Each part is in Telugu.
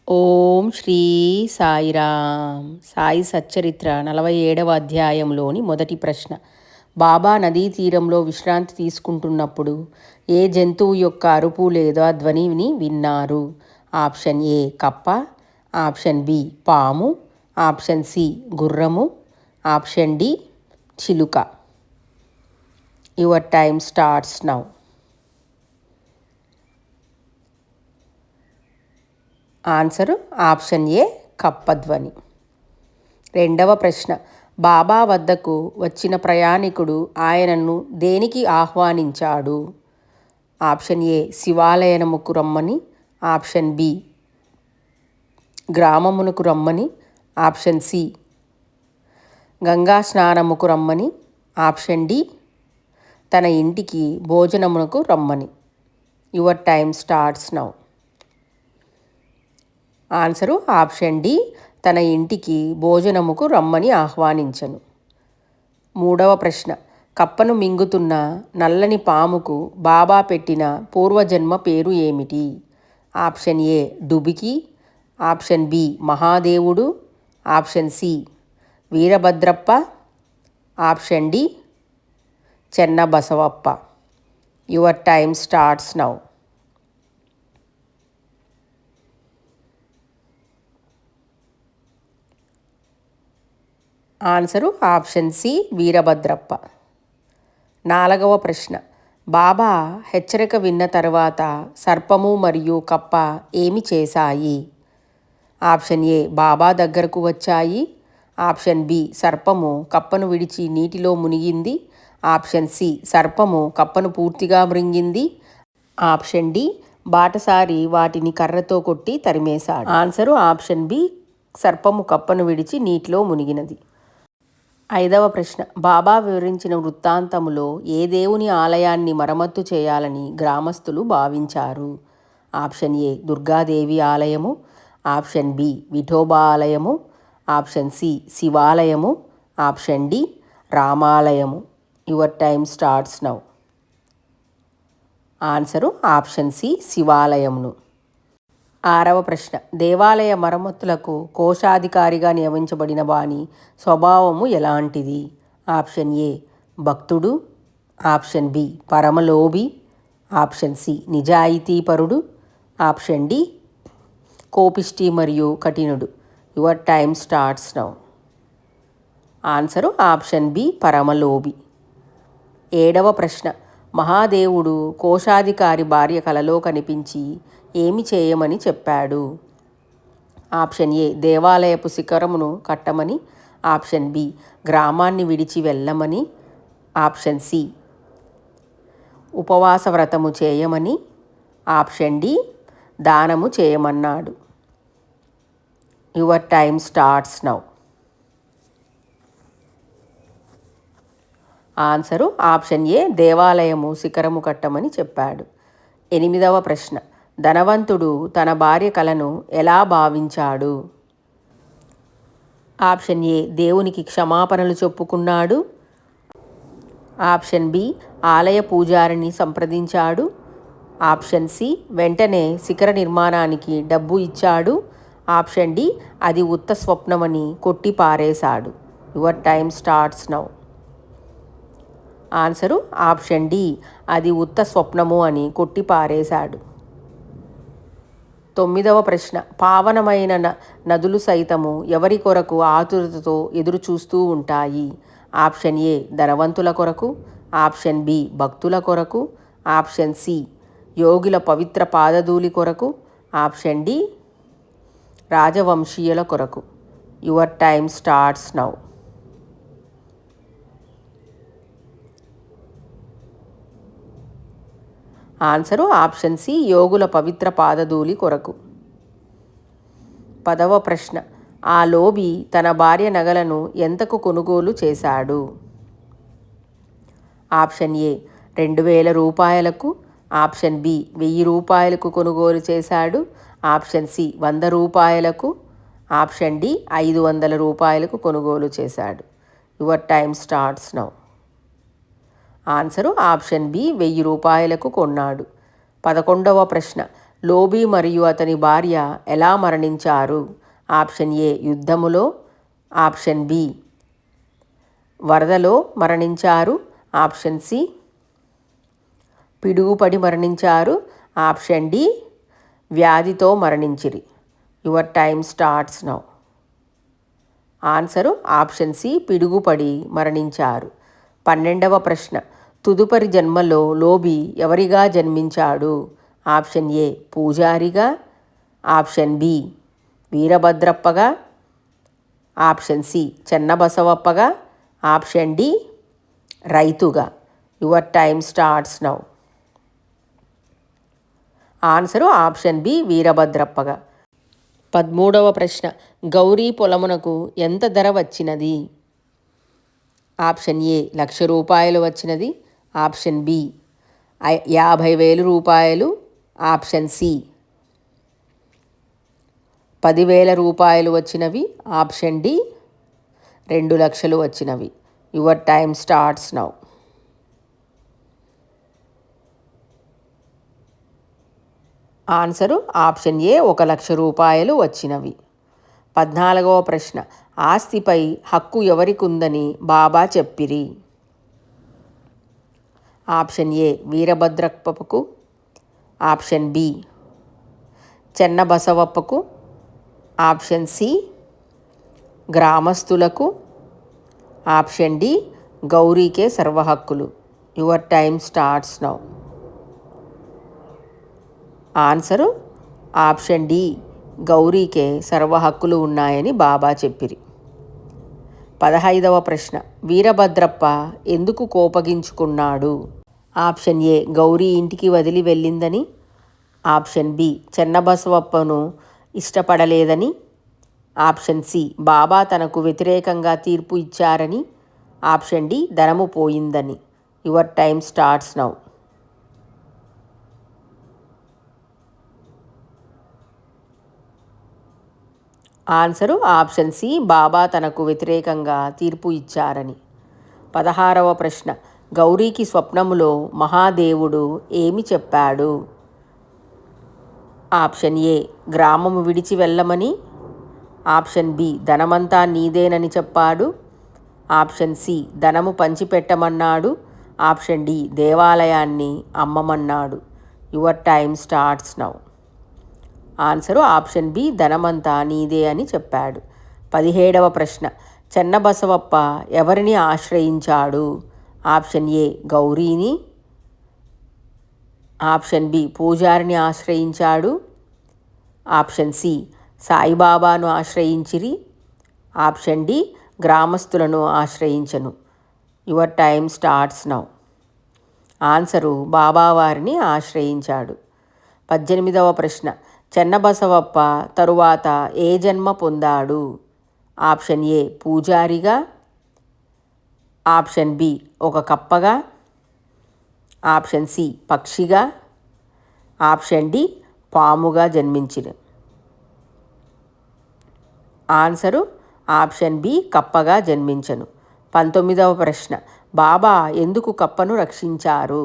ఓం శ్రీ సాయిరామ్. సాయి సచ్చరిత్ర 47వ అధ్యాయంలోని మొదటి ప్రశ్న. బాబా నదీ తీరంలో విశ్రాంతి తీసుకుంటున్నప్పుడు ఏ జంతువు యొక్క అరుపు లేదా ధ్వనిని విన్నారు? ఆప్షన్ ఏ కప్ప, ఆప్షన్ బి పాము, ఆప్షన్ సి గుర్రము, ఆప్షన్ డి చిలుక. Your time starts now. Answer option A కప్పధ్వని. రెండవ ప్రశ్న. బాబా వద్దకు వచ్చిన ప్రయాణికుడు ఆయనను దేనికి ఆహ్వానించాడు? ఆప్షన్ ఏ శివాలయముకు రమ్మని, ఆప్షన్ బి గ్రామమునకు రమ్మని, ఆప్షన్ సి గంగా స్నానముకు రమ్మని, ఆప్షన్ డి తన ఇంటికి భోజనమునకు రమ్మని. Your time starts now. Answer option D తన ఇంటికి భోజనముకు రమ్మని ఆహ్వానించను. మూడవ ప్రశ్న. కప్పను మింగుతున్న నల్లని పాముకు బాబా పెట్టిన పూర్వజన్మ పేరు ఏమిటి? ఆప్షన్ ఏ డుబికి, ఆప్షన్ బి మహాదేవుడు, option C Veerabhadrappa, option D Chennabasavappa. Your time starts now. Answer option C Veerabhadrappa. నాలుగవ ప్రశ్న. బాబా హెచ్చరిక విన్న తర్వాత సర్పము మరియు కప్ప ఏమి చేశాయి? ఆప్షన్ ఏ బాబా దగ్గరకు వచ్చాయి, ఆప్షన్ బి సర్పము కప్పను విడిచి నీటిలో మునిగింది, ఆప్షన్ సి సర్పము కప్పను పూర్తిగా మృంగింది, ఆప్షన్ డి బాటసారి వాటిని కర్రతో కొట్టి తరిమేశాడు. ఆన్సరు ఆప్షన్ బి సర్పము కప్పను విడిచి నీటిలో మునిగినది. ఐదవ ప్రశ్న. బాబా వివరించిన వృత్తాంతములో ఏ దేవుని ఆలయాన్ని మరమ్మత్తు చేయాలని గ్రామస్తులు భావించారు? ఆప్షన్ ఏ దుర్గాదేవి ఆలయము, ఆప్షన్ బి విఠోబా ఆలయము, ఆప్షన్ సి శివాలయము, ఆప్షన్ డి రామాలయము. Your time starts now. Answer option C శివాలయమును. ఆరవ ప్రశ్న. దేవాలయ మరమ్మతులకు కోశాధికారిగా నియమించబడిన వాని స్వభావము ఎలాంటిది? ఆప్షన్ ఏ భక్తుడు, ఆప్షన్ బి పరమలోభి, ఆప్షన్ సి నిజాయితీపరుడు, ఆప్షన్ డి కోపిష్టి మరియు కఠినుడు. Your time starts now. Answer option B పరమలోభి. ఏడవ ప్రశ్న. మహాదేవుడు కోశాధికారి భార్య కలలో కనిపించి ఏమి చేయమని చెప్పాడు? ఆప్షన్ ఏ దేవాలయపు శిఖరమును కట్టమని, ఆప్షన్ బి గ్రామాన్ని విడిచి వెళ్ళమని, ఆప్షన్ సి ఉపవాస వ్రతము చేయమని, ఆప్షన్ డి దానము చేయమన్నాడు. Your time starts now. Answer option ఏ దేవాలయము శిఖరము కట్టమని చెప్పాడు. ఎనిమిదవ ప్రశ్న. ధనవంతుడు తన భార్య కలను ఎలా భావించాడు? ఆప్షన్ ఏ దేవునికి క్షమాపణలు చెప్పుకున్నాడు, ఆప్షన్ బి ఆలయ పూజారిని సంప్రదించాడు, ఆప్షన్ సి వెంటనే శిఖర నిర్మాణానికి డబ్బు ఇచ్చాడు, ఆప్షన్ డి అది ఉత్త స్వప్నమని కొట్టి పారేశాడు. Your time starts now. Answer option D అది ఉత్త స్వప్నము అని కొట్టి పారేశాడు. తొమ్మిదవ ప్రశ్న. పావనమైన నదులు సైతము ఎవరి కొరకు ఆతురతతో ఎదురు చూస్తూ ఉంటాయి? ఆప్షన్ ఏ ధనవంతుల కొరకు, ఆప్షన్ బి భక్తుల కొరకు, ఆప్షన్ సి యోగుల పవిత్ర పాదధూళి కొరకు, ఆప్షన్ డి రాజవంశీయుల కొరకు. Your time starts now. Answer option C యోగుల పవిత్ర పాదధూళి కొరకు. పదవ ప్రశ్న. ఆ లోబి తన భార్య నగలను ఎంతకు కొనుగోలు చేశాడు? ఆప్షన్ ఏ 2000 రూపాయలకు, ఆప్షన్ బి 1000 రూపాయలకు కొనుగోలు చేశాడు, ఆప్షన్ సి 100 రూపాయలకు, ఆప్షన్ డి 500 రూపాయలకు కొనుగోలు చేశాడు. Your time starts now. Answer option B 1000 రూపాయలకు కొన్నాడు. 11వ ప్రశ్న. లోబీ మరియు అతని భార్య ఎలా మరణించారు? ఆప్షన్ ఏ యుద్ధములో, ఆప్షన్ బి వరదలో మరణించారు, ఆప్షన్ సి పిడుగుపడి మరణించారు, ఆప్షన్ డి వ్యాధితో మరణించిరి. Your time starts now. Answer option C పిడుగుపడి మరణించారు. 12వ ప్రశ్న. తదుపరి జన్మలో లోబీ ఎవరిగా జన్మించాడు? ఆప్షన్ ఏ పూజారిగా, ఆప్షన్ బి వీరభద్రప్పగా, ఆప్షన్ సి చెన్నబసవప్పగా, ఆప్షన్ డి రైతుగా. Your time starts now. Answer option B వీరభద్రప్పగా. 13వ ప్రశ్న. గౌరీ పొలమునకు ఎంత ధర వచ్చినది? ఆప్షన్ ఏ ₹1,00,000 వచ్చినది, ఆప్షన్ బి 50,000 రూపాయలు, ఆప్షన్ సి 10,000 వచ్చినవి, ఆప్షన్ డి 2,00,000 వచ్చినవి. Your time starts now. Answer option A ₹1,00,000 వచ్చినవి. 14వ ప్రశ్న. ఆస్తిపై హక్కు ఎవరికుందని బాబా చెప్పిరి? ఆప్షన్ ఏ వీరభద్రప్పకు, ఆప్షన్ బి చెన్నబసవప్పకు, ఆప్షన్ సి గ్రామస్తులకు, ఆప్షన్ డి గౌరీకే సర్వహక్కులు. Your time starts now. Answer option D గౌరీకే సర్వ హక్కులు ఉన్నాయని బాబా చెప్పిరి. 15వ ప్రశ్న. వీరభద్రప్ప ఎందుకు కోపగించుకున్నాడు? ఆప్షన్ ఏ గౌరీ ఇంటికి వదిలి వెళ్ళిందని, ఆప్షన్ బి చెన్నబసవప్పను ఇష్టపడలేదని, ఆప్షన్ సి బాబా తనకు వ్యతిరేకంగా తీర్పు ఇచ్చారని, ఆప్షన్ డి ధనము పోయిందని. Your time starts now. Answer option C Baba తనకు వ్యతిరేకంగా తీర్పు ఇచ్చారని. 16వ ప్రశ్న. గౌరీకి స్వప్నములో మహాదేవుడు ఏమి చెప్పాడు? ఆప్షన్ ఏ గ్రామము విడిచి వెళ్ళమని, ఆప్షన్ బి ధనమంతా నీదేనని చెప్పాడు, ఆప్షన్ సి ధనము పంచిపెట్టమన్నాడు, ఆప్షన్ డి దేవాలయాన్ని అమ్మమన్నాడు. Your time starts now. Answer option B ధనమంతా నీదే అని చెప్పాడు. 17వ ప్రశ్న. చెన్నబసవప్ప ఎవరిని ఆశ్రయించాడు? ఆప్షన్ ఏ గౌరీని, ఆప్షన్ బి పూజారిని ఆశ్రయించాడు, ఆప్షన్ సి సాయిబాబాను ఆశ్రయించిరి, ఆప్షన్ డి గ్రామస్తులను ఆశ్రయించను. Your time starts now. Answer బాబావారిని ఆశ్రయించాడు. 18వ ప్రశ్న. చెన్నబసవప్ప తరువాత ఏ జన్మ పొందాడు? ఆప్షన్ ఏ పూజారిగా, ఆప్షన్ బి ఒక కప్పగా, ఆప్షన్ సి పక్షిగా, ఆప్షన్ డి పాముగా జన్మించిన. ఆన్సరు ఆప్షన్ బి కప్పగా జన్మించను. 19వ ప్రశ్న. బాబా ఎందుకు కప్పను రక్షించారు?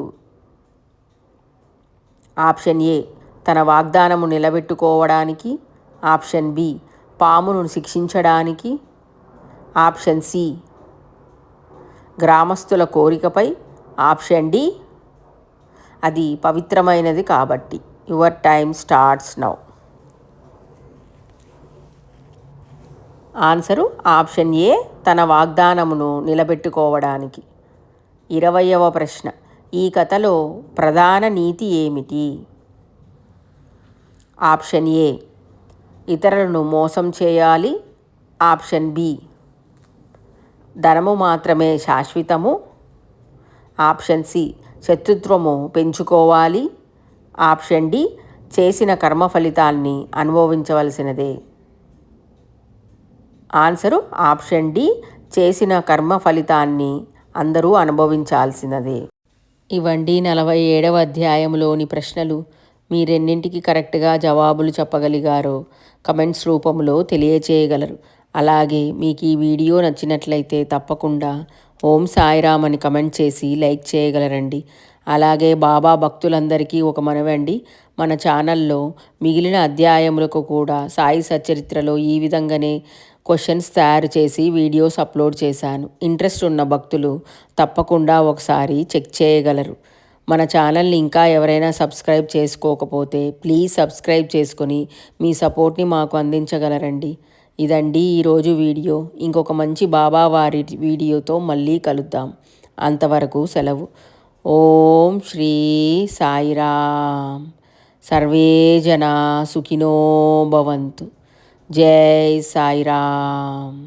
ఆప్షన్ ఏ తన వాగ్దానము నిలబెట్టుకోవడానికి, ఆప్షన్ బి పామును శిక్షించడానికి, ఆప్షన్ సి గ్రామస్తుల కోరికపై, ఆప్షన్ డి అది పవిత్రమైనది కాబట్టి. Your time starts now. Answer option ఏ తన వాగ్దానమును నిలబెట్టుకోవడానికి. 20వ ప్రశ్న. ఈ కథలో ప్రధాన నీతి ఏమిటి? ఆప్షన్ ఏ ఇతరులను మోసం చేయాలి, ఆప్షన్ బి ధనము మాత్రమే శాశ్వతము, ఆప్షన్ సి శత్రుత్వము పెంచుకోవాలి, ఆప్షన్ డి చేసిన కర్మ ఫలితాన్ని అనుభవించవలసినదే. ఆన్సరు ఆప్షన్ డి చేసిన కర్మ ఫలితాన్ని అందరూ అనుభవించాల్సినదే. ఇవండి 47వ అధ్యాయంలోని ప్రశ్నలు. మీరెన్నింటికి కరెక్ట్గా జవాబులు చెప్పగలిగారో కమెంట్స్ రూపంలో తెలియచేయగలరు. అలాగే మీకు ఈ వీడియో నచ్చినట్లయితే తప్పకుండా ఓం సాయిరామ్ అని కమెంట్ చేసి లైక్ చేయగలరండి. అలాగే బాబా భక్తులందరికీ ఒక మనవండి, మన ఛానల్లో మిగిలిన అధ్యాయములకు కూడా సాయి సచరిత్రలో ఈ విధంగానే క్వశ్చన్స్ తయారు చేసి వీడియోస్ అప్లోడ్ చేశాను. ఇంట్రెస్ట్ ఉన్న భక్తులు తప్పకుండా ఒకసారి చెక్ చేయగలరు. మన ఛానల్ని ఇంకా ఎవరైనా సబ్స్క్రైబ్ చేసుకోకపోతే ప్లీజ్ సబ్స్క్రైబ్ చేసుకొని మీ సపోర్ట్ని మాకు అందించగలరండి. ఇదండి ఈరోజు వీడియో. ఇంకొక మంచి బాబా వారి వీడియోతో మళ్ళీ కలుద్దాం. అంతవరకు సెలవు. ఓం శ్రీ సాయిరామ్. సర్వే జనా సుఖినో భవంతు. జై సాయిరామ్.